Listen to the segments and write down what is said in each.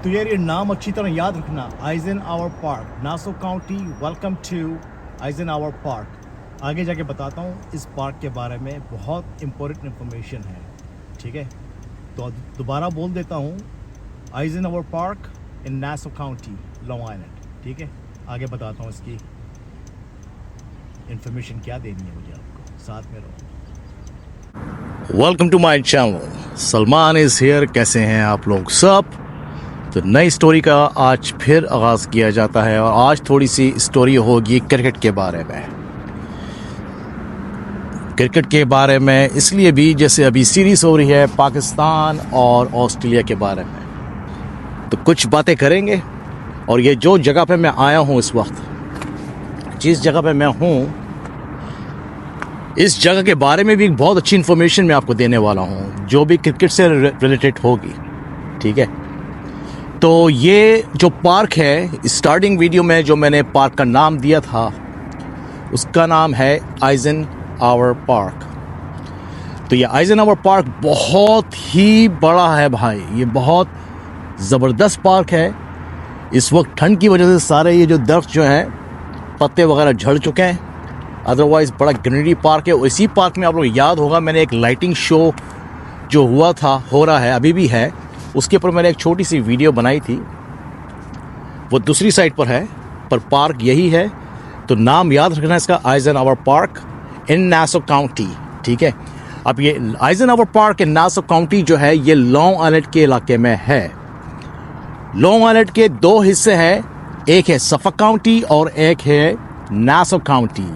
तो यार ये नाम अच्छी तरह याद रखना, Eisenhower park, Nassau county. Welcome to Eisenhower park. आगे जाके बताता हूँ इस पार्क के बारे में, बहुत इम्पोर्टेंट इन्फॉर्मेशन है, ठीक है। तो दोबारा बोल देता हूँ, आइजनआवर पार्क इन नासो काउंटी, लॉन्ग आइलैंड, ठीक है। आगे बताता हूँ इसकी इन्फॉर्मेशन क्या देनी है मुझे, आपको साथ में रहो। Welcome to my channel, Salman is here. कैसे हैं आप लोग सब? तो नई स्टोरी का आज फिर आगाज़ किया जाता है और आज थोड़ी सी स्टोरी होगी क्रिकेट के बारे में। क्रिकेट के बारे में इसलिए भी जैसे अभी सीरीज़ हो रही है पाकिस्तान और ऑस्ट्रेलिया के बारे में, तो कुछ बातें करेंगे। और ये जो जगह पे मैं आया हूँ इस वक्त, जिस जगह पे मैं हूँ, इस जगह के बारे में भी एक बहुत अच्छी इन्फॉर्मेशन मैं आपको देने वाला हूँ जो भी क्रिकेट से रिलेटेड होगी, ठीक है। तो ये जो पार्क है, स्टार्टिंग वीडियो में जो मैंने पार्क का नाम दिया था उसका नाम है आइजनआवर पार्क। तो ये आइजनआवर पार्क बहुत ही बड़ा है भाई, ये बहुत ज़बरदस्त पार्क है। इस वक्त ठंड की वजह से सारे ये जो दरख्त जो हैं पत्ते वगैरह झड़ चुके हैं, अदरवाइज़ बड़ा ग्रीनरी पार्क है। और इसी पार्क में आप लोग याद होगा मैंने एक लाइटिंग शो जो हुआ था, हो रहा है, अभी भी है, उसके ऊपर मैंने एक छोटी सी वीडियो बनाई थी। वो दूसरी साइड पर है, पर पार्क यही है। तो नाम याद रखना इसका, आइजनआवर पार्क इन नासो काउंटी, ठीक है। अब ये आइजनआवर पार्क इन नासो काउंटी जो है ये लॉन्ग आइलैंड के इलाके में है। लॉन्ग आइलैंड के दो हिस्से हैं, एक है सफक काउंटी और एक है नासो काउंटी।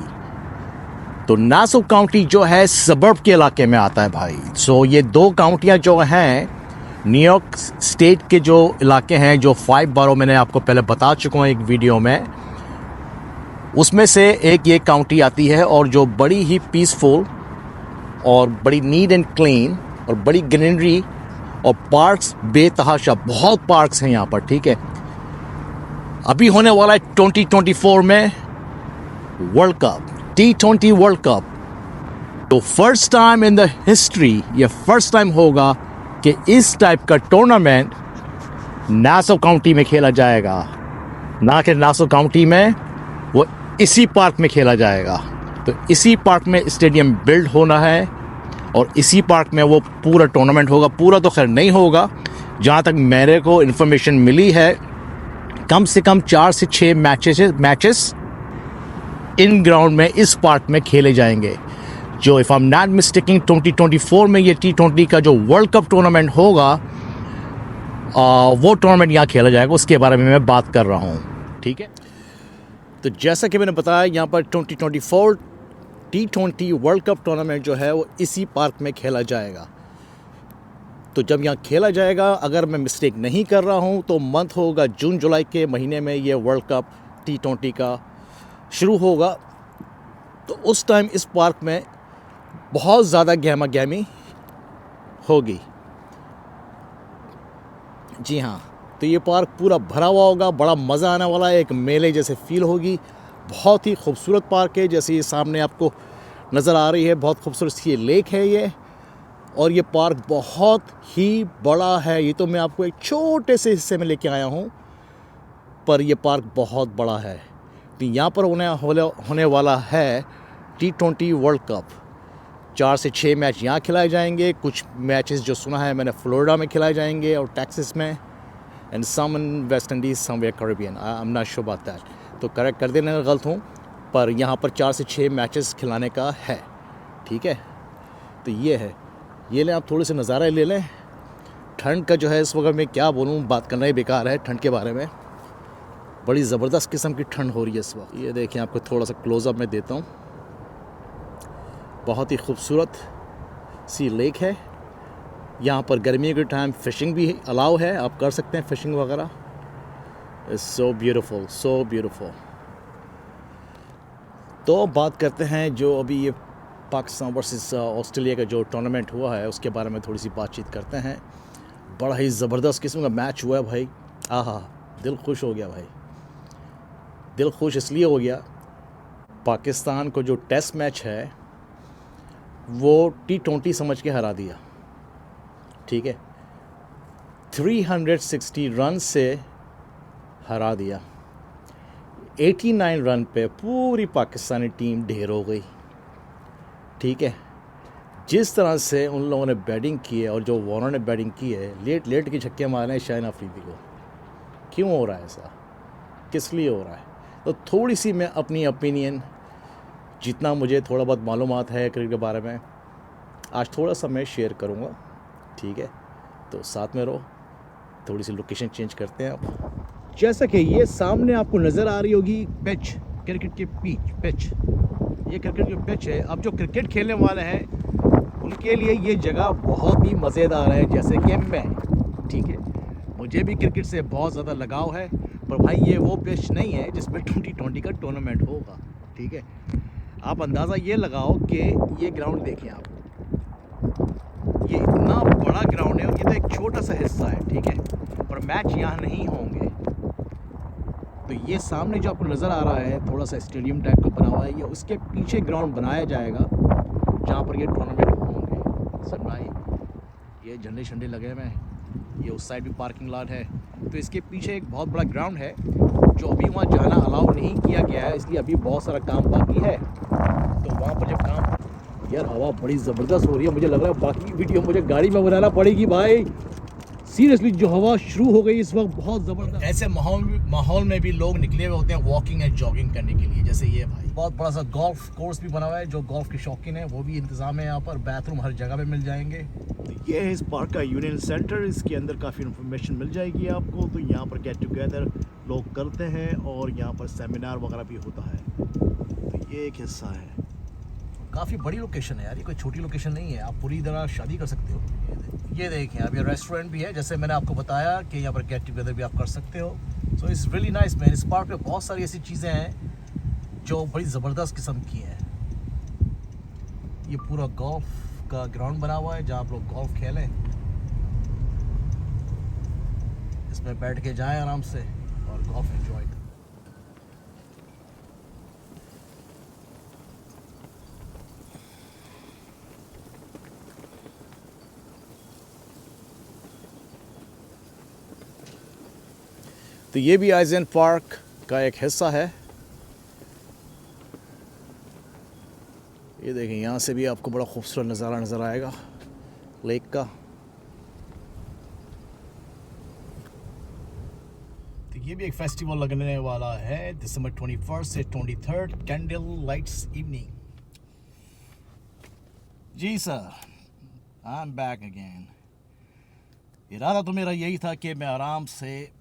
तो नासो काउंटी जो है सबर्ब के इलाके में आता है भाई। सो ये दो काउंटियाँ जो हैं न्यूयॉर्क स्टेट के जो इलाके हैं, जो 5 बारों मैंने आपको पहले बता चुका हूँ एक वीडियो में, उसमें से एक ये काउंटी आती है। और जो बड़ी ही पीसफुल और बड़ी नीट एंड क्लीन और बड़ी ग्रीनरी और पार्क्स बेतहाशा, बहुत पार्क्स हैं यहाँ पर, ठीक है। अभी होने वाला है 2024 में world cup, T20 world cup. तो first time in the history, ये फर्स्ट टाइम होगा कि इस टाइप का टूर्नामेंट नासो काउंटी में खेला जाएगा। ना कि नासो काउंटी में, वो इसी पार्क में खेला जाएगा। तो इसी पार्क में स्टेडियम बिल्ड होना है और इसी पार्क में वो पूरा टूर्नामेंट होगा। पूरा तो खैर नहीं होगा, जहाँ तक मेरे को इन्फॉर्मेशन मिली है कम से कम 4 से 6 मैचेस इन ग्राउंड में इस पार्क में खेले जाएंगे। जो if I am not mistaking 2024 में ये T20 का जो वर्ल्ड कप टूर्नामेंट होगा, वो टूर्नामेंट यहाँ खेला जाएगा। उसके बारे में मैं बात कर रहा हूँ, ठीक है। तो जैसा कि मैंने बताया, यहाँ पर 2024 T20 वर्ल्ड कप टूर्नामेंट जो है वो इसी पार्क में खेला जाएगा। तो जब यहाँ खेला जाएगा, अगर मैं मिस्टेक नहीं कर रहा हूँ, तो मंथ होगा जून जुलाई के महीने में ये वर्ल्ड कप T20 का शुरू होगा। तो उस टाइम इस पार्क में बहुत ज़्यादा गहमा गहमी होगी। जी हाँ, तो ये पार्क पूरा भरा हुआ होगा, बड़ा मज़ा आने वाला है, एक मेले जैसे फील होगी। बहुत ही खूबसूरत पार्क है, जैसे ये सामने आपको नज़र आ रही है, बहुत खूबसूरत ये लेक है ये। और ये पार्क बहुत ही बड़ा है। ये तो मैं आपको एक छोटे से हिस्से में लेके आया हूँ, पर यह पार्क बहुत बड़ा है। तो यहाँ पर होने वाला है T20 वर्ल्ड कप। 4 से 6 मैच यहाँ खिलाए जाएंगे। कुछ मैचेस जो सुना है मैंने फ्लोरिडा में खिलाए जाएंगे और टेक्सास में, and some in West Indies, somewhere Caribbean. I am not sure about that, तो करेक्ट कर देना अगर गलत हूँ। पर यहाँ पर 4 से 6 मैचेस खिलाने का है, ठीक है। तो ये है, ये लें आप, थोड़े से नज़ारा ले लें। ठंड का जो है इस वक्त मैं क्या बोलूँ, बात करना ही बेकार है ठंड के बारे में। बड़ी ज़बरदस्त किस्म की ठंड हो रही है इस वक्त। ये देखें, आपको थोड़ा सा क्लोज़अप में देता हूँ। बहुत ही खूबसूरत सी लेक है। यहाँ पर गर्मियों के टाइम फ़िशिंग भी अलाउ है, आप कर सकते हैं फ़िशिंग वगैरह। It's so beautiful, so beautiful. तो बात करते हैं जो अभी ये पाकिस्तान वर्सेस ऑस्ट्रेलिया का जो टूर्नामेंट हुआ है उसके बारे में थोड़ी सी बातचीत करते हैं। बड़ा ही ज़बरदस्त किस्म का मैच हुआ है भाई। आहा, दिल खुश हो गया भाई। दिल खुश इसलिए हो गया, पाकिस्तान को जो टेस्ट मैच है वो T20 समझ के हरा दिया, ठीक है। 360 रन से हरा दिया। 89 रन पे पूरी पाकिस्तानी टीम ढेर हो गई। ठीक है, जिस तरह से उन लोगों ने बैटिंग की है और जो वार्नर ने बैटिंग की है, लेट लेट के छक्के मारे हैं शाहिन अफरीदी को। क्यों हो रहा है ऐसा, किस लिए हो रहा है? तो थोड़ी सी मैं अपनी ओपिनियन, जितना मुझे थोड़ा बहुत मालूमात है क्रिकेट के बारे में, आज थोड़ा सा मैं शेयर करूँगा। ठीक है, तो साथ में रहो। थोड़ी सी लोकेशन चेंज करते हैं आप। जैसा कि ये सामने आपको नज़र आ रही होगी पिच, क्रिकेट की पिच, ये क्रिकेट की पिच है। अब जो क्रिकेट खेलने वाले हैं उनके लिए ये जगह बहुत ही मज़ेदार है, जैसे कि मैं। ठीक है, मुझे भी क्रिकेट से बहुत ज़्यादा लगाव है, पर भाई ये वो पिच नहीं है जिसमें 2020 का टूर्नामेंट होगा। ठीक है, आप अंदाज़ा ये लगाओ कि ये ग्राउंड देखें आप, ये इतना बड़ा ग्राउंड है और ये तो एक छोटा सा हिस्सा है। ठीक है, पर मैच यहाँ नहीं होंगे। तो ये सामने जो आपको नज़र आ रहा है थोड़ा सा स्टेडियम टाइप का बना हुआ है, ये उसके पीछे ग्राउंड बनाया जाएगा जहाँ पर ये टूर्नामेंट होंगे। सर भाई, ये झंडे शंडे लगे हुए हैं, ये उस साइड भी पार्किंग लॉट है। तो इसके पीछे एक बहुत बड़ा ग्राउंड है जो अभी वहाँ जाना अलाउ नहीं किया गया है, इसलिए अभी बहुत सारा काम बाकी है। तो वहाँ पर जब काम, यार हवा बड़ी ज़बरदस्त हो रही है, मुझे लग रहा है बाकी वीडियो मुझे गाड़ी में बनाना पड़ेगी भाई। सीरियसली जो हवा शुरू हो गई इस वक्त बहुत ज़बरदस्त। ऐसे माहौल में भी लोग निकले हुए होते हैं वॉकिंग एंड जॉगिंग करने के लिए। जैसे ये भाई बहुत बड़ा सा गोल्फ कोर्स भी बना हुआ है, जो गोल्फ के शौकीन है वो भी इंतज़ाम है यहाँ पर। बाथरूम हर जगह पे मिल जाएंगे। तो ये है इस पार्क का यूनियन सेंटर, इसके अंदर काफ़ी इन्फॉर्मेशन मिल जाएगी आपको। तो यहाँ पर गेट टुगेदर लोग करते हैं और यहाँ पर सेमिनार वगैरह भी होता है। तो ये एक हिस्सा है, काफ़ी बड़ी लोकेशन है यार, ये कोई छोटी लोकेशन नहीं है। आप पूरी तरह शादी कर सकते हो। ये देखें, अब ये रेस्टोरेंट भी है, जैसे मैंने आपको बताया कि यहाँ पर गेट टुगेदर भी आप कर सकते हो। So it's really nice man. इस पार्क में बहुत सारी ऐसी चीज़ें हैं जो बड़ी ज़बरदस्त किस्म की हैं। ये पूरा गोल्फ का ग्राउंड बना हुआ है जहाँ आप लोग गोल्फ खेलें, इसमें बैठ के जाएं आराम से और गोल्फ एंजॉय करें। तो ये भी आइजन पार्क का एक हिस्सा है। ये देखें, यहाँ से भी आपको बड़ा खूबसूरत नज़ारा नज़र आएगा लेक का। तो ये भी एक फेस्टिवल लगने वाला है दिसंबर 21 से 23 कैंडल लाइट्स इवनिंग। जी sir, I am back again. इरादा तो मेरा यही था कि मैं आराम से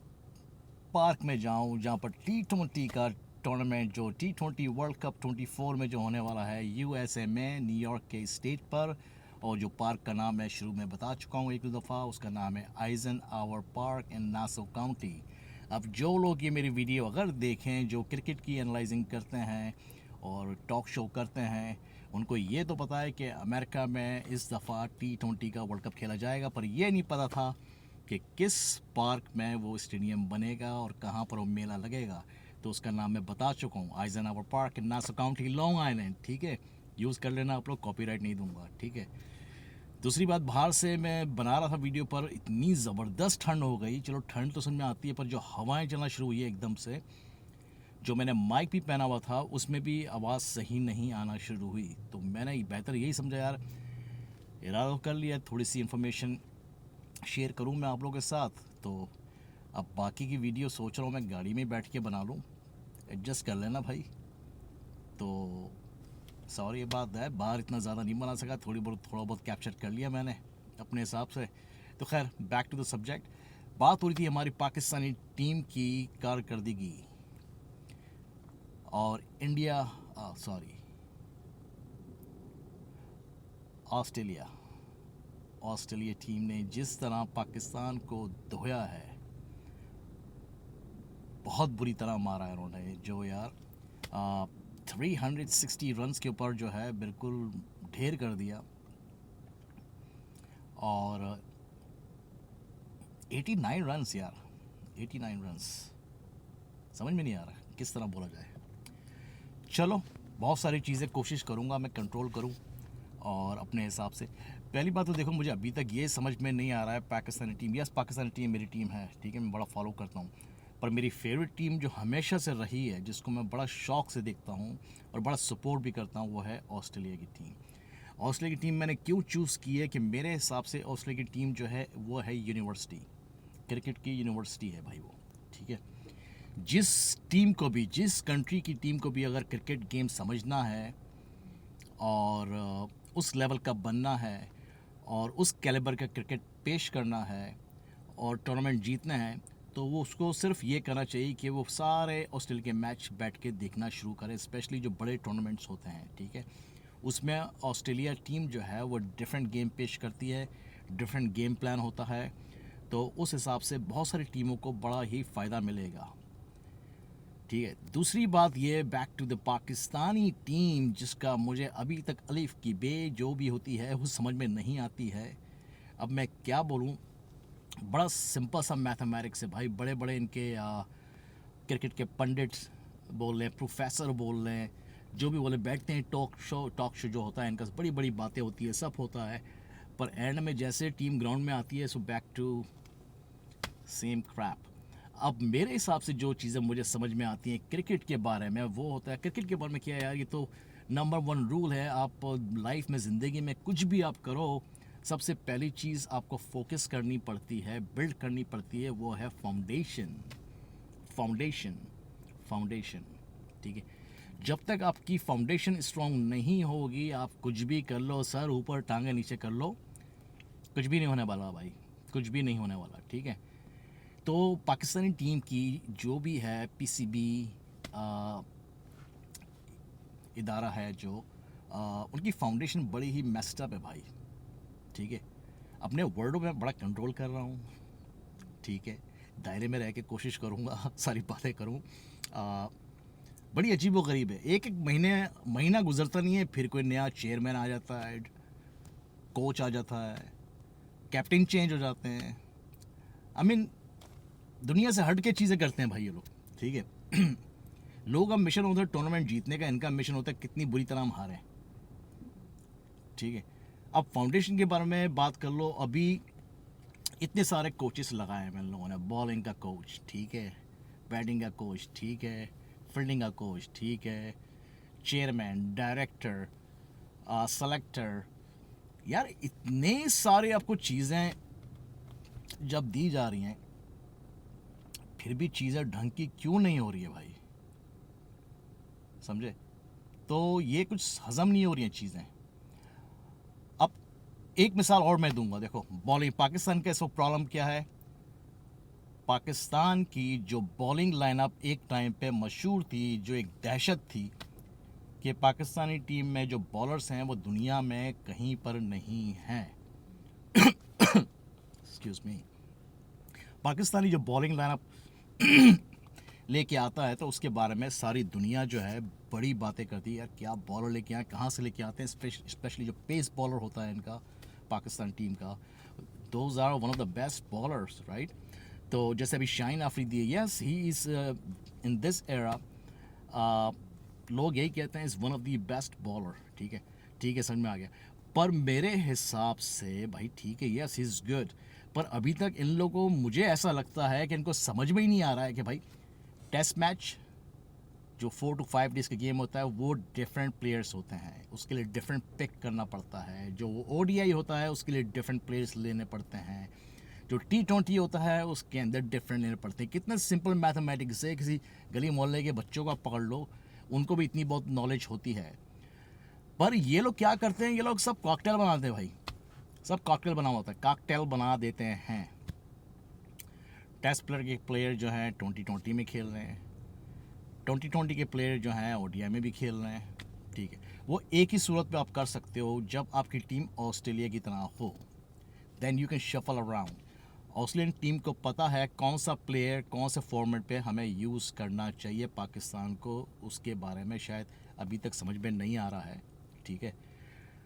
पार्क में जाऊं जहां पर T20 का टूर्नामेंट, जो T20 वर्ल्ड कप 24 में जो होने वाला है USA में, न्यूयॉर्क के स्टेट पर। और जो पार्क का नाम मैं शुरू में बता चुका हूं एक दो दफ़ा, उसका नाम है Eisenhower park in Nassau county. अब जो लोग ये मेरी वीडियो अगर देखें, जो क्रिकेट की एनालाइजिंग करते हैं और टॉक शो करते हैं, उनको ये तो पता है कि अमेरिका में इस दफ़ा T20 का वर्ल्ड कप खेला जाएगा, पर यह नहीं पता था कि किस पार्क में वो स्टेडियम बनेगा और कहाँ पर वो मेला लगेगा। तो उसका नाम मैं बता चुका हूँ, Eisenhower park in Nassau county, Long Island. ठीक है, यूज़ कर लेना आप लोग, कॉपीराइट नहीं दूंगा। ठीक है, दूसरी बात, बाहर से मैं बना रहा था वीडियो पर इतनी ज़बरदस्त ठंड हो गई। चलो ठंड तो समझ में आती है, पर जो हवाएं चलना शुरू हुई है एकदम से, जो मैंने माइक भी पहना हुआ था उसमें भी आवाज़ सही नहीं आना शुरू हुई। तो मैंने बेहतर यही समझा यार, इरादा कर लिया थोड़ी सी इन्फॉर्मेशन शेयर करूं मैं आप लोगों के साथ। तो अब बाकी की वीडियो सोच रहा हूँ मैं गाड़ी में बैठ के बना लूँ, एडजस्ट कर लेना भाई। तो सॉरी, ये बात है बाहर इतना ज़्यादा नहीं बना सका, थोड़ा बहुत कैप्चर कर लिया मैंने अपने हिसाब से। तो खैर, बैक टू द सब्जेक्ट। बात हो रही थी हमारी पाकिस्तानी टीम की कारकर्दगी और ऑस्ट्रेलिया टीम ने जिस तरह पाकिस्तान को धोया है, बहुत बुरी तरह मारा है उन्होंने। जो यार 360 रन्स के ऊपर जो है बिल्कुल ढेर कर दिया। और 89 रन्स यार, 89 रन्स, समझ में नहीं आ रहा किस तरह बोला जाए। चलो, बहुत सारी चीज़ें कोशिश करूँगा मैं कंट्रोल करूँ और अपने हिसाब से। पहली बात तो देखो, मुझे अभी तक ये समझ में नहीं आ रहा है Pakistani team, yes Pakistani team मेरी टीम है, ठीक है, मैं बड़ा फॉलो करता हूँ, पर मेरी फेवरेट टीम जो हमेशा से रही है, जिसको मैं बड़ा शौक से देखता हूँ और बड़ा सपोर्ट भी करता हूँ, वो है ऑस्ट्रेलिया की टीम। ऑस्ट्रेलिया की टीम मैंने क्यों चूज़ की है कि मेरे हिसाब से ऑस्ट्रेलिया की टीम जो है वो है यूनिवर्सिटी, क्रिकेट की यूनिवर्सिटी है भाई वो, ठीक है। जिस टीम को भी, जिस कंट्री की टीम को भी अगर क्रिकेट गेम समझना है और उस लेवल का बनना है और उस कैलिबर का क्रिकेट पेश करना है और टूर्नामेंट जीतना है, तो वो उसको सिर्फ ये करना चाहिए कि वो सारे ऑस्ट्रेलिया के मैच बैठ के देखना शुरू करें, स्पेशली जो बड़े टूर्नामेंट्स होते हैं, ठीक है। उसमें ऑस्ट्रेलिया टीम जो है वो डिफरेंट गेम पेश करती है, डिफरेंट गेम प्लान होता है, तो उस हिसाब से बहुत सारी टीमों को बड़ा ही फ़ायदा मिलेगा, ठीक है। दूसरी बात ये, back to the Pakistani team, जिसका मुझे अभी तक अलिफ की बे जो भी होती है वो समझ में नहीं आती है। अब मैं क्या बोलूँ, बड़ा सिंपल सा मैथमेटिक्स है भाई। बड़े बड़े इनके क्रिकेट के पंडिट्स बोल रहे हैं, प्रोफेसर बोल रहे हैं, जो भी बोले, बैठते हैं टॉक शो जो होता है इनका, बड़ी बड़ी बातें होती है, सब होता है, पर एंड में जैसे टीम ग्राउंड में आती है, so back to same crap. अब मेरे हिसाब से जो चीज़ें मुझे समझ में आती हैं क्रिकेट के बारे में, वो होता है, क्रिकेट के बारे में क्या है यार, ये तो नंबर 1 रूल है। आप लाइफ में, ज़िंदगी में कुछ भी आप करो, सबसे पहली चीज़ आपको फोकस करनी पड़ती है, बिल्ड करनी पड़ती है, वो है फाउंडेशन, फाउंडेशन, फाउंडेशन, ठीक है। जब तक आपकी फाउंडेशन स्ट्रांग नहीं होगी, आप कुछ भी कर लो, सर ऊपर टांगे नीचे कर लो, कुछ भी नहीं होने वाला भाई, कुछ भी नहीं होने वाला, ठीक है। तो पाकिस्तानी टीम की जो भी है पीसीबी इदारा है जो, उनकी फाउंडेशन बड़ी ही मेस्ड अप है भाई, ठीक है। अपने वर्डों में बड़ा कंट्रोल कर रहा हूँ, ठीक है, दायरे में रह के कोशिश करूँगा सारी बातें करूँ। बड़ी अजीब व गरीब है, एक एक महीना गुजरता नहीं है, फिर कोई नया चेयरमैन आ जाता है, कोच आ जाता है, कैप्टन चेंज हो जाते हैं। आई मीन दुनिया से हट के चीज़ें करते हैं भाई ये लोग, ठीक है। लोगों का मिशन होता है टूर्नामेंट जीतने का, इनका मिशन होता है कितनी बुरी तरह हम हारें, ठीक है। अब फाउंडेशन के बारे में बात कर लो, अभी इतने सारे कोचेस लगाए हैं इन लोगों ने, बॉलिंग का कोच, ठीक है, बैटिंग का कोच, ठीक है, फील्डिंग का कोच, ठीक है, चेयरमैन, डायरेक्टर, सेलेक्टर, यार इतने सारे आपको चीज़ें जब दी जा रही हैं, फिर भी चीज़ें ढंग की क्यों नहीं हो रही है भाई, समझे। तो ये कुछ हजम नहीं हो रही हैं चीज़ें। अब एक मिसाल और मैं दूंगा, देखो बॉलिंग, पाकिस्तान का इसको प्रॉब्लम क्या है, पाकिस्तान की जो बॉलिंग लाइनअप एक टाइम पे मशहूर थी, जो एक दहशत थी कि पाकिस्तानी टीम में जो बॉलर्स हैं वो दुनिया में कहीं पर नहीं हैं। Excuse me. पाकिस्तानी जो बॉलिंग लाइनअप लेके आता है, तो उसके बारे में सारी दुनिया जो है बड़ी बातें करती है, यार क्या बॉलर लेके आए, कहाँ से लेके आते हैं, स्पेशली जो पेस बॉलर होता है इनका, पाकिस्तान टीम का, those are one of the best bowlers, right. तो जैसे अभी शाहीन अफरीदी है, yes he is in this era, लोग यही कहते हैं is one of the best bowler, ठीक है, ठीक है, समझ में आ गया। पर मेरे हिसाब से भाई ठीक है, यस ही इज़ गुड, पर अभी तक इन लोगों, मुझे ऐसा लगता है कि इनको समझ में ही नहीं आ रहा है कि भाई टेस्ट मैच जो 4 to 5 डेज़ का गेम होता है, वो डिफरेंट प्लेयर्स होते हैं, उसके लिए डिफरेंट पिक करना पड़ता है। जो ओडीआई होता है उसके लिए डिफरेंट प्लेयर्स लेने पड़ते हैं। जो T20 होता है उसके अंदर डिफरेंट लेने पड़ते हैं। कितना सिंपल मैथमेटिक्स है, किसी गली मोहल्ले के बच्चों का पकड़ लो, उनको भी इतनी बहुत नॉलेज होती है। पर ये लोग क्या करते हैं, ये लोग सब कॉकटेल बनाते हैं भाई, सब कॉकटेल बना होता है, कॉकटेल बना देते हैं। टेस्ट प्लेयर जो हैं 2020 में खेल रहे हैं, 2020 के प्लेयर जो हैं ओडीआई में भी खेल रहे हैं, ठीक है। वो एक ही सूरत पे आप कर सकते हो, जब आपकी टीम ऑस्ट्रेलिया की तरह हो, then you can shuffle around. Australian team को पता है कौन सा प्लेयर कौन से फॉर्मेट पे हमें यूज़ करना चाहिए, पाकिस्तान को उसके बारे में शायद अभी तक समझ में नहीं आ रहा है, ठीक है।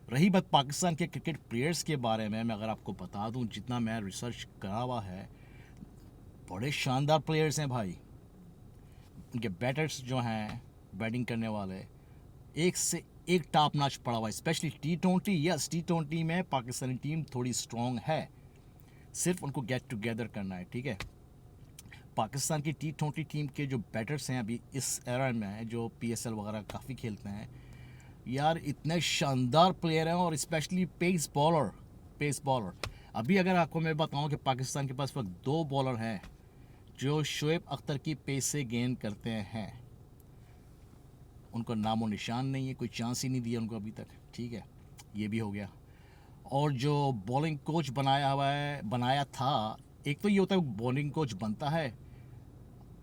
रही बात पाकिस्तान के क्रिकेट प्लेयर्स के बारे में, मैं अगर आपको बता दूं, जितना मैं रिसर्च करा हुआ है, बड़े शानदार प्लेयर्स हैं भाई। उनके बैटर्स जो हैं, बैटिंग करने वाले, एक से एक टॉप नॉच पड़ा हुआ है, स्पेशली T20। यस, T20 में पाकिस्तानी टीम थोड़ी स्ट्रॉन्ग है, सिर्फ उनको गेट टुगेदर करना है, ठीक है। पाकिस्तान की T20 टीम के जो बैटर्स हैं अभी इस एरा में हैं, जो PSL वगैरह काफ़ी खेलते हैं यार, इतने शानदार प्लेयर हैं, और स्पेशली पेस बॉलर। अभी अगर आपको मैं बताऊं कि पाकिस्तान के पास वक्त 2 बॉलर हैं जो शोएब अख्तर की पेस से गेंद करते हैं, उनको नामो निशान नहीं है, कोई चांस ही नहीं दिया उनको अभी तक, ठीक है। ये भी हो गया। और जो बॉलिंग कोच बनाया था, एक तो ये होता है बॉलिंग कोच बनता है,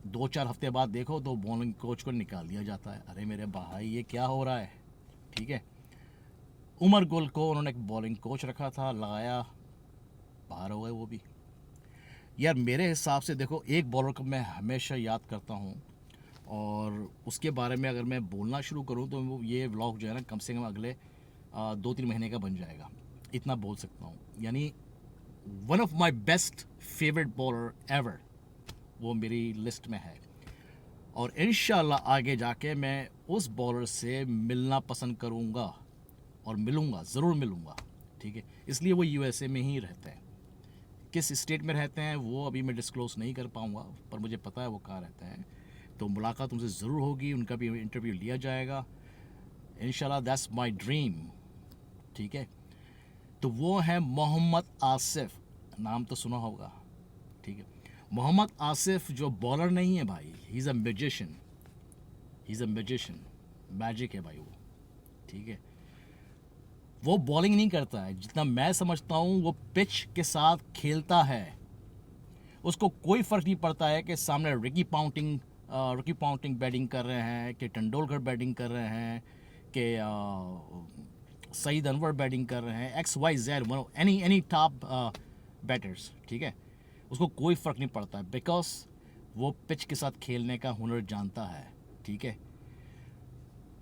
2-4 हफ्ते बाद देखो तो बॉलिंग कोच को निकाल दिया जाता है। अरे मेरे भाई ये क्या हो रहा है, ठीक है। उमर गुल को उन्होंने एक बॉलिंग कोच रखा था, लगाया, बाहर हो गए वो भी। यार मेरे हिसाब से देखो, एक बॉलर को मैं हमेशा याद करता हूँ, और उसके बारे में अगर मैं बोलना शुरू करूँ तो ये व्लॉग जो है ना, कम से कम अगले 2-3 महीने का बन जाएगा, इतना बोल सकता हूँ। यानी one of my best favourite bowler ever वो मेरी लिस्ट में है, और इंशाल्लाह आगे जाके मैं उस बॉलर से मिलना पसंद करूँगा, और मिलूँगा, ज़रूर मिलूँगा, ठीक है। इसलिए वो USA में ही रहते हैं। किस स्टेट में रहते हैं वो अभी मैं डिस्क्लोज़ नहीं कर पाऊँगा, पर मुझे पता है वो कहाँ रहते हैं। तो मुलाकात उनसे ज़रूर होगी, उनका भी इंटरव्यू लिया जाएगा इंशाल्लाह, दैट्स माय ड्रीम, ठीक है। तो वो है मोहम्मद आसिफ, नाम तो सुना होगा, ठीक है। मोहम्मद आसिफ जो बॉलर नहीं है भाई, he is a magician, magic है भाई वो, ठीक है। वो बॉलिंग नहीं करता है, जितना मैं समझता हूँ वो पिच के साथ खेलता है। उसको कोई फ़र्क नहीं पड़ता है कि सामने रिकी पाउंटिंग बैटिंग कर रहे हैं, कि तेंदुलकर बैटिंग कर रहे हैं, कि सईद अनवर बैटिंग कर रहे हैं, XYZ एनी टॉप बैटर्स, ठीक है। उसको कोई फ़र्क नहीं पड़ता है, बिकॉज वो पिच के साथ खेलने का हुनर जानता है, ठीक है।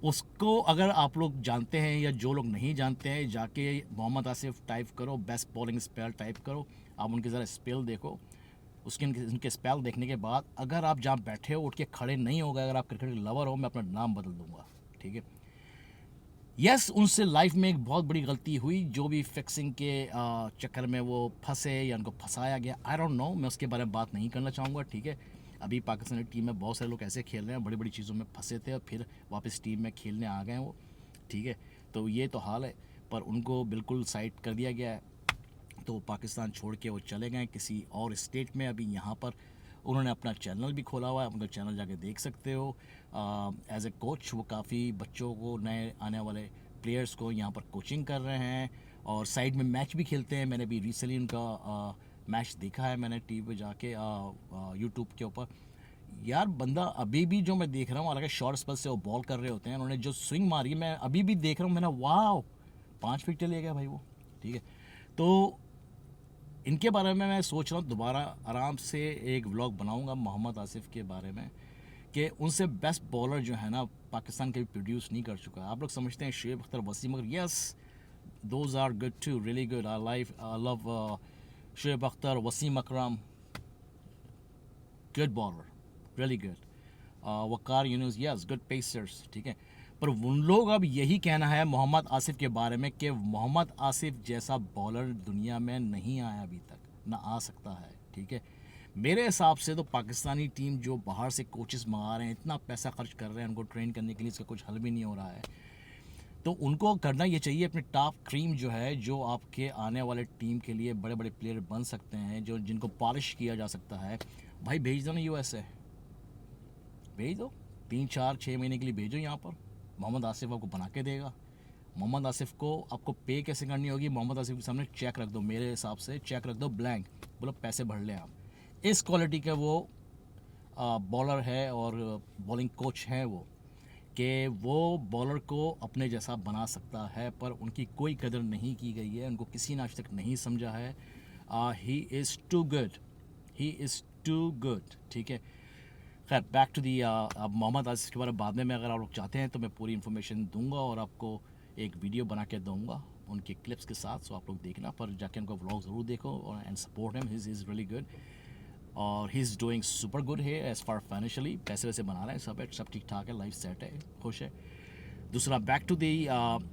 उसको अगर आप लोग जानते हैं या जो लोग नहीं जानते हैं, जाके मोहम्मद आसिफ टाइप करो, बेस्ट बॉलिंग स्पेल टाइप करो, आप उनके ज़रा स्पेल देखो। उनके स्पेल देखने के बाद अगर आप जहाँ बैठे हो उठ के खड़े नहीं हो गए, अगर आप क्रिकेट के लवर हो, मैं अपना नाम बदल दूंगा, ठीक है। यस, उनसे लाइफ में एक बहुत बड़ी गलती हुई, जो भी फिक्सिंग के चक्कर में वो फंसे या उनको फंसाया गया, आई डोंट नो, मैं उसके बारे में बात नहीं करना चाहूँगा, ठीक है। अभी पाकिस्तानी टीम में बहुत सारे लोग ऐसे खेल रहे हैं, बड़ी बड़ी चीज़ों में फंसे थे और फिर वापस टीम में खेलने आ गए वो, ठीक है। तो ये तो हाल है, पर उनको बिल्कुल साइड कर दिया गया है, तो पाकिस्तान छोड़ के वो चले गए किसी और स्टेट में। अभी यहाँ पर उन्होंने अपना चैनल भी खोला हुआ है, उनका चैनल जाके देख सकते हो। एज ए कोच वो काफ़ी बच्चों को, नए आने वाले प्लेयर्स को यहाँ पर कोचिंग कर रहे हैं, और साइड में मैच भी खेलते हैं। मैंने भी रिसेंटली उनका मैच देखा है, मैंने टीवी पे जाके यूट्यूब के ऊपर। यार बंदा अभी भी जो मैं देख रहा हूँ, हालांकि शॉर्ट स्पेल से वो बॉल कर रहे होते हैं, उन्होंने जो स्विंग मारी मैं अभी भी देख रहा हूँ, मैंने वाह 5 विकेट ले गया भाई वो, ठीक है। तो इनके बारे में मैं सोच रहा हूँ दोबारा आराम से एक व्लॉग बनाऊंगा मोहम्मद आसिफ के बारे में, कि उनसे बेस्ट बॉलर जो है ना पाकिस्तान कभी प्रोड्यूस नहीं कर चुका है। आप लोग समझते हैं Shoaib Akhtar, Wasim Akhtar, yes those are good too, really good, I love Shoaib Akhtar, Wasim Akram, good bowler, really good. Waqar Younis, yes good pacers, ठीक है। पर उन लोग अब यही कहना है मोहम्मद आसिफ के बारे में कि मोहम्मद आसिफ जैसा बॉलर दुनिया में नहीं आया अभी तक, ना आ सकता है, ठीक है। मेरे हिसाब से तो पाकिस्तानी टीम जो बाहर से कोचेस मंगा रहे हैं, इतना पैसा खर्च कर रहे हैं उनको ट्रेन करने के लिए, इसका कुछ हल भी नहीं हो रहा है। तो उनको करना ये चाहिए, अपने टॉप क्रीम जो है, जो आपके आने वाले टीम के लिए बड़े बड़े प्लेयर बन सकते हैं, जो जिनको पॉलिश किया जा सकता है, भाई भेज दो ना USA, भेज दो, 3-4-6 महीने के लिए भेजो यहाँ पर। मोहम्मद आसिफ आपको बना के देगा। मोहम्मद आसिफ को आपको पे कैसे करनी होगी, मोहम्मद आसिफ के सामने चेक रख दो, मेरे हिसाब से चेक रख दो ब्लैंक, बोलो पैसे भर लें आप। इस क्वालिटी के वो बॉलर है और बॉलिंग कोच है वो, कि वो बॉलर को अपने जैसा बना सकता है, पर उनकी कोई कदर नहीं की गई है, उनको किसी ने आज तक नहीं समझा है। ही इज़ टू गुड, ठीक है। खैर बैक टू दी, अब मोहम्मद आसिफ के बारे में बाद में अगर आप लोग चाहते हैं तो मैं पूरी इन्फॉर्मेशन दूंगा और आपको एक वीडियो बना के दूंगा उनके क्लिप्स के साथ, सो आप लोग देखना, पर जाके उनका व्लॉग ज़रूर देखो और and support him, he is really good, और he is doing super good है एज़ फार फाइनेंशियली, पैसे वैसे बना रहे हैं, सब ठीक ठाक है, लाइफ सेट है, खुश है। दूसरा बैक टू दी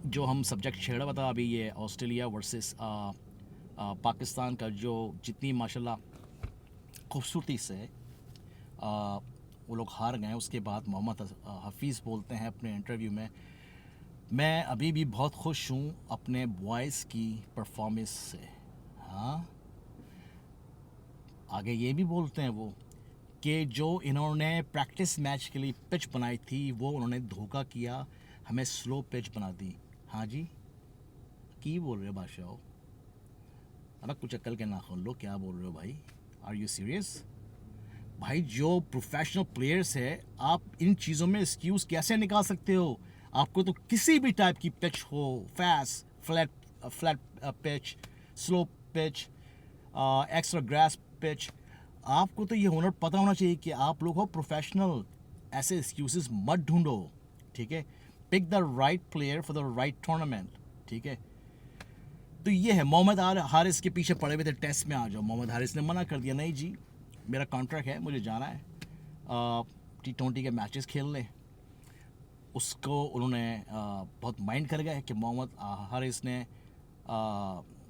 जो हम सब्जेक्ट छेड़ा हुआ था अभी, ये ऑस्ट्रेलिया वर्सेस पाकिस्तान का, जो जितनी माशाल्लाह खूबसूरती से वो लोग हार गए। उसके बाद मोहम्मद हफीज़ बोलते हैं अपने इंटरव्यू में, मैं अभी भी बहुत खुश हूँ अपने बॉयज़ की परफॉर्मेंस से। हाँ, आगे ये भी बोलते हैं वो कि जो इन्होंने प्रैक्टिस मैच के लिए पिच बनाई थी वो उन्होंने धोखा किया, हमें स्लो पिच बना दी। हाँ जी, की बोल रहे हो बादशाह? अरे कुछ अक्ल के नाखून लो, क्या बोल रहे हो भाई? आर यू सीरियस भाई? जो प्रोफेशनल प्लेयर्स है, आप इन चीज़ों में एक्सक्यूज़ कैसे निकाल सकते हो? आपको तो किसी भी टाइप की पिच हो, fast, flat pitch, slow pitch, extra grass pitch, आपको तो ये हुनर पता होना चाहिए कि आप लोग हो प्रोफेशनल। ऐसे एक्सक्यूजेस मत ढूंढो, ठीक है? Pick the right player for the right tournament, ठीक है? तो ये है, मोहम्मद हारिस के पीछे पड़े हुए थे टेस्ट में आ जाओ। मोहम्मद हारिस ने मना कर दिया, नहीं जी मेरा कॉन्ट्रैक्ट है, मुझे जाना है T20 के मैचेस खेलने। उसको उन्होंने बहुत माइंड कर गए कि मोहम्मद हारिस ने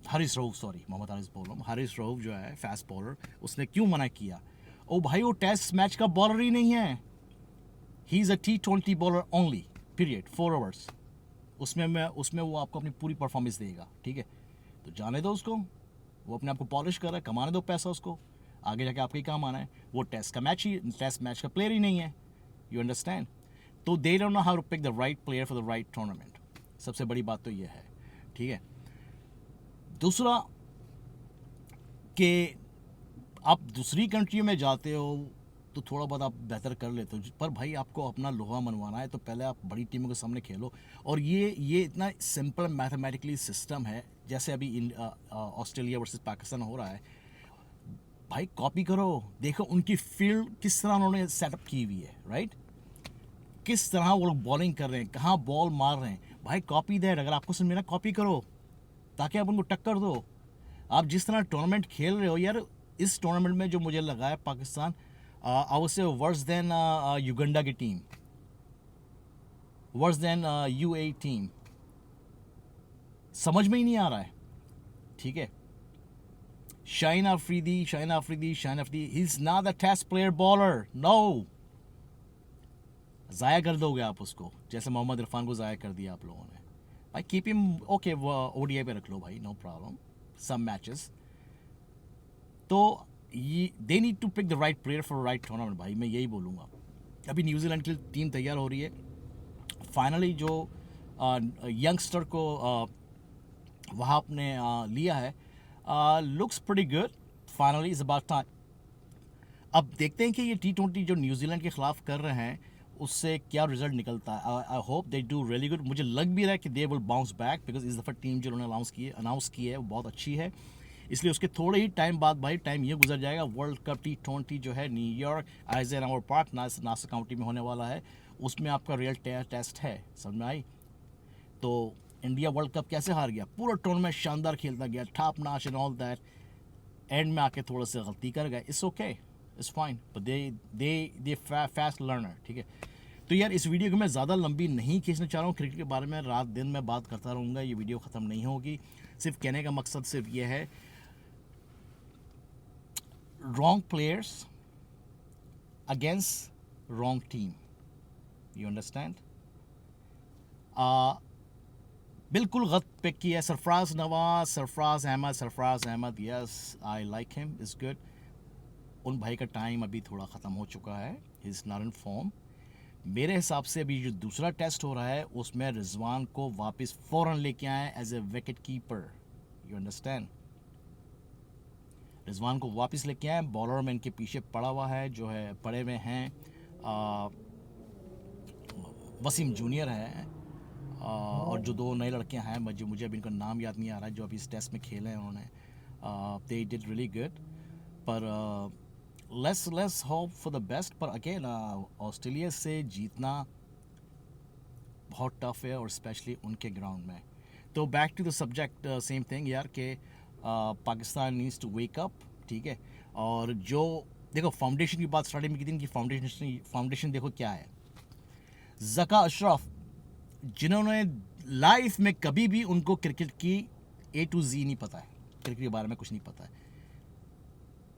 हारिस रऊफ, सॉरी मोहम्मद हारिस बोल रहा हूँ, हारिस रऊफ जो है फास्ट बॉलर, उसने क्यों मना किया? ओ भाई, वो टेस्ट मैच का बॉलर ही नहीं है, he is a T20 bowler only, period, 4 overs. उसमें वो आपको अपनी पूरी परफॉर्मेंस देगा, ठीक है? तो जाने दो उसको, वो अपने आप को पॉलिश कर रहा है, कमाने दो पैसा उसको, आगे जाके आपके ही काम आना है। वो टेस्ट मैच का प्लेयर ही नहीं है, यू अंडरस्टैंड? तो they don't know how to pick the right player for the right tournament. सबसे बड़ी बात तो ये है, ठीक है? दूसरा कि आप दूसरी कंट्री में जाते हो तो थोड़ा बहुत आप बेहतर कर लेते हो, पर भाई आपको अपना लोहा मनवाना है तो पहले आप बड़ी टीमों के सामने खेलो। और ये इतना सिंपल मैथमेटिकली सिस्टम है, जैसे अभी ऑस्ट्रेलिया वर्सेस पाकिस्तान हो रहा है, भाई कॉपी करो, देखो उनकी फील्ड किस तरह उन्होंने सेटअप की हुई है, राइट? किस तरह वो लोग बॉलिंग कर रहे हैं, कहाँ बॉल मार रहे हैं, भाई कॉपी दैट। अगर आपको समझ में कॉपी करो ताकि आप उनको टक्कर दो। आप जिस तरह टूर्नामेंट खेल रहे हो यार, इस टूर्नामेंट में जो मुझे लगा है Pakistan I would say worse than Uganda की team, worse than UAE team. समझ में ही नहीं आ रहा है, ठीक है? Shaheen Afridi he is not a test player bowler, no. ज़ाया कर दोगे आप उसको, जैसे मोहम्मद इरफान को ज़ाया कर दिया आप लोगों ने। भाई कीप हिम ओके, ODI पे रख लो भाई, नो प्रॉब्लम, सम मैचेस। तो ये they need to pick the right player for right tournament, भाई मैं यही बोलूँगा। अभी न्यूजीलैंड की टीम तैयार हो रही है, फाइनली जो यंगस्टर को वहाँ आपने लिया है, looks pretty good, finally is about time. अब देखते हैं कि ये T20 जो न्यूजीलैंड के ख़िलाफ़ कर रहे हैं उससे क्या रिजल्ट निकलता है। I hope they do really good. मुझे लग भी रहा है कि they will bounce back, because इस दफ़ा टीम जो उन्होंने अनाउंस की है वो बहुत अच्छी है। इसलिए उसके थोड़े ही टाइम बाद भाई टाइम ये गुजर जाएगा, वर्ल्ड कप T20 जो है न्यूयॉर्क आइजनहोवर पार्क नासा काउंटी में होने वाला है, उसमें आपका रियल टेस्ट है, समझ में आई? तो इंडिया वर्ल्ड कप कैसे हार गया? पूरा टूर्नामेंट शानदार खेलता गया, top notch and all that, and में आके थोड़ा सा गलती कर गए, it's okay, it's fine, but they fast learner, ठीक है? तो यार इस वीडियो को मैं ज़्यादा लंबी नहीं खींचना चाह रहा हूँ, क्रिकेट के बारे में रात दिन मैं बात करता रहूँगा, ये वीडियो ख़त्म नहीं होगी। सिर्फ कहने का मकसद सिर्फ ये है, wrong players against wrong team, you understand? बिल्कुल गलत पिक किया है Sarfaraz Nawaz, Sarfaraz Ahmed, yes I like him, is good. उन भाई का टाइम अभी थोड़ा ख़त्म हो चुका है, he is not in form. मेरे हिसाब से अभी जो दूसरा टेस्ट हो रहा है उसमें रिजवान को वापस फ़ौरन लेके आए as a wicket keeper, you understand? Rizwan को वापस लेके आए। बॉलर में इनके पीछे पड़ा हुआ है, जो है पड़े हुए हैं वसीम जूनियर है, और जो दो नए लड़के हैं, मुझे अभी इनका नाम याद नहीं आ रहा है, जो अभी इस टेस्ट में खेले हैं उन्होंने, दे डिड रियली गुड। पर let's hope for the best. पर अगेन ऑस्ट्रेलिया से जीतना बहुत टफ है, और स्पेशली उनके ग्राउंड में। तो back to the subject, same thing यार कि Pakistan needs to wake up, ठीक है? और जो देखो फाउंडेशन की बात स्टार्टिंग में की थी, इनकी फाउंडेशन देखो क्या है। ज़का अशरफ जिन्होंने लाइफ में कभी भी उनको क्रिकेट की A to Z नहीं पता है, क्रिकेट के बारे में कुछ नहीं पता है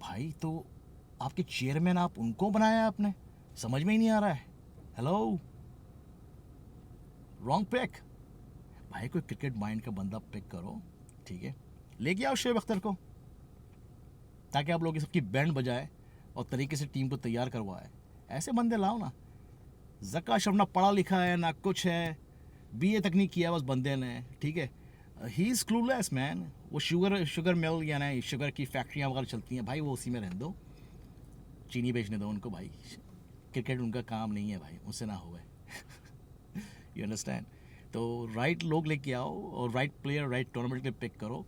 भाई, तो आपके चेयरमैन आप उनको बनाया आपने, समझ में ही नहीं आ रहा है। हेलो, रॉन्ग पिक भाई, कोई क्रिकेट माइंड का बंदा पिक करो, ठीक है, लेके आओ शोएब अख्तर को, ताकि आप लोग सबकी बैंड बजाए और तरीके से टीम को तैयार करवाए। ऐसे बंदे लाओ ना। जक्का अशरफ ना पढ़ा लिखा है ना कुछ है, BA तक नहीं किया बस बंदे ने, ठीक है, ही इज़ क्लूलेस मैन। वो शुगर मिल या ना शुगर की फैक्ट्रियाँ वगैरह चलती हैं भाई, वो उसी में रहने दो, चीनी बेचने दो उनको भाई, क्रिकेट उनका काम नहीं है भाई, उनसे ना हुए। You understand. तो राइट लोग लेके आओ और राइट प्लेयर राइट टूर्नामेंट के पिक करो।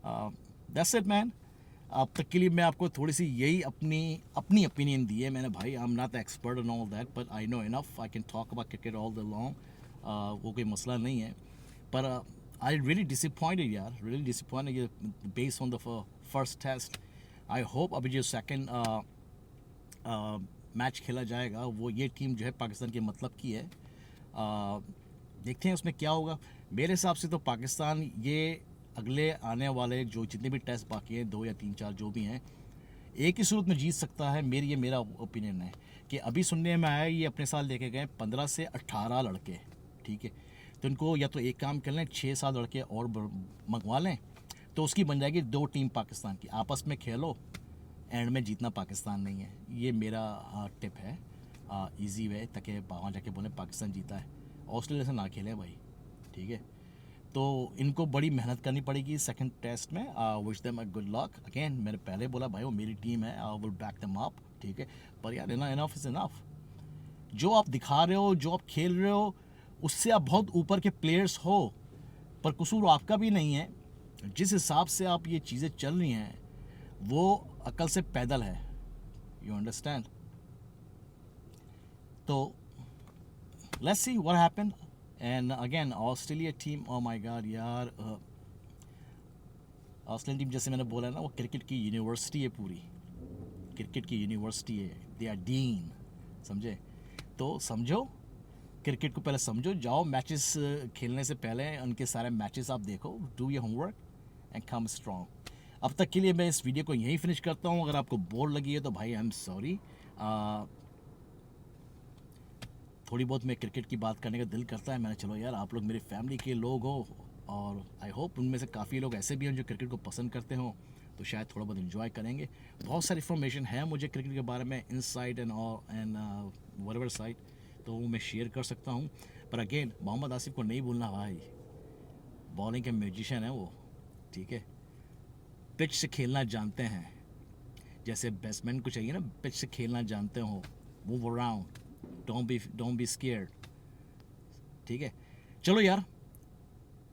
That's it man. अब तक के लिए मैं आपको थोड़ी सी यही अपनी ओपिनियन दी है मैंने भाई। I am not expert in all that but I know enough, I can talk about cricket all the long. वो कोई मसला नहीं है, पर आई रियली डिसअपॉइंटेड यार, really disappointed based on the first test. I hope अभी जो second match खेला जाएगा वो ये टीम जो है पाकिस्तान के मतलब की है। देखते हैं उसमें क्या होगा। मेरे हिसाब से तो पाकिस्तान ये अगले आने वाले जो जितने भी टेस्ट बाकी हैं, 2 या 3 4 जो भी हैं, एक ही सूरत में जीत सकता है। ये मेरा ओपिनियन है कि अभी सुनने में आया ये अपने साल लेके गए 15 से 18 लड़के, ठीक है, तो इनको या तो एक काम कर लें 6-7 लड़के और मंगवा लें, तो उसकी बन जाएगी 2 टीम पाकिस्तान की, आपस में खेलो, एंड में जीतना पाकिस्तान नहीं है। ये मेरा टिप है, इजी वे, ताकि वहाँ जाके बोले पाकिस्तान जीता है। ऑस्ट्रेलिया से ना खेलें भाई, ठीक है। तो इनको बड़ी मेहनत करनी पड़ेगी सेकंड टेस्ट में। Wish them a good luck. Again मैंने पहले बोला भाई वो मेरी टीम है, I will back them up, ठीक है, पर यार इनफ इज़ इनफ। जो आप दिखा रहे हो, जो आप खेल रहे हो, उससे आप बहुत ऊपर के प्लेयर्स हो, पर कसूर आपका भी नहीं है। जिस हिसाब से आप ये चीज़ें चल रही हैं वो अकल से पैदल है, यू अंडरस्टैंड। तो let's see what happen. And again Australia team, oh my God यार, ऑस्ट्रेलियन टीम जैसे मैंने बोला ना, वो क्रिकेट की यूनिवर्सिटी है, पूरी क्रिकेट की यूनिवर्सिटी है, दे आर डीन, समझे। तो समझो क्रिकेट को, पहले समझो, जाओ मैचेस खेलने से पहले उनके सारे मैचेस आप देखो, do your homework and come strong. अब तक के लिए मैं इस वीडियो को यहीं फिनिश करता हूँ। अगर आपको बोर लगी है तो भाई आई एम सॉरी। थोड़ी बहुत मैं क्रिकेट की बात करने का दिल करता है, मैंने चलो यार आप लोग मेरी फैमिली के लोग हो, और आई होप उनमें से काफ़ी लोग ऐसे भी हैं जो क्रिकेट को पसंद करते हो, तो शायद थोड़ा बहुत इन्जॉय करेंगे। बहुत सारी इन्फॉर्मेशन है मुझे क्रिकेट के बारे में, इनसाइड एंड व्हाटएवर साइड, तो वो मैं शेयर कर सकता हूँ। पर अगेन मोहम्मद आसिफ को नहीं भूलना भाई, बॉलिंग के म्यूजिशियन है वो, ठीक है, पिच से खेलना जानते हैं, जैसे बैट्समैन को चाहिए ना पिच से खेलना जानते हो, move around, don't be scared, ठीक है। चलो यार,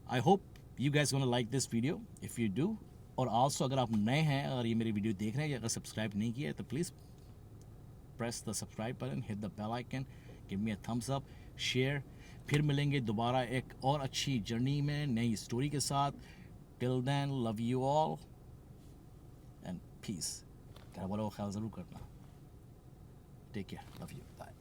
I hope you guys gonna like this video if you do. और आल्सो अगर आप नए हैं और ये मेरी वीडियो देख रहे हैं या अगर सब्सक्राइब नहीं किया है तो please press the subscribe button, hit the bell icon, give me a thumbs up, share. फिर मिलेंगे दोबारा एक और अच्छी जर्नी में, नई स्टोरी के साथ। Till then, love you all and peace. घर वालों का ख्याल ज़रूर करना। Take care, love you, bye.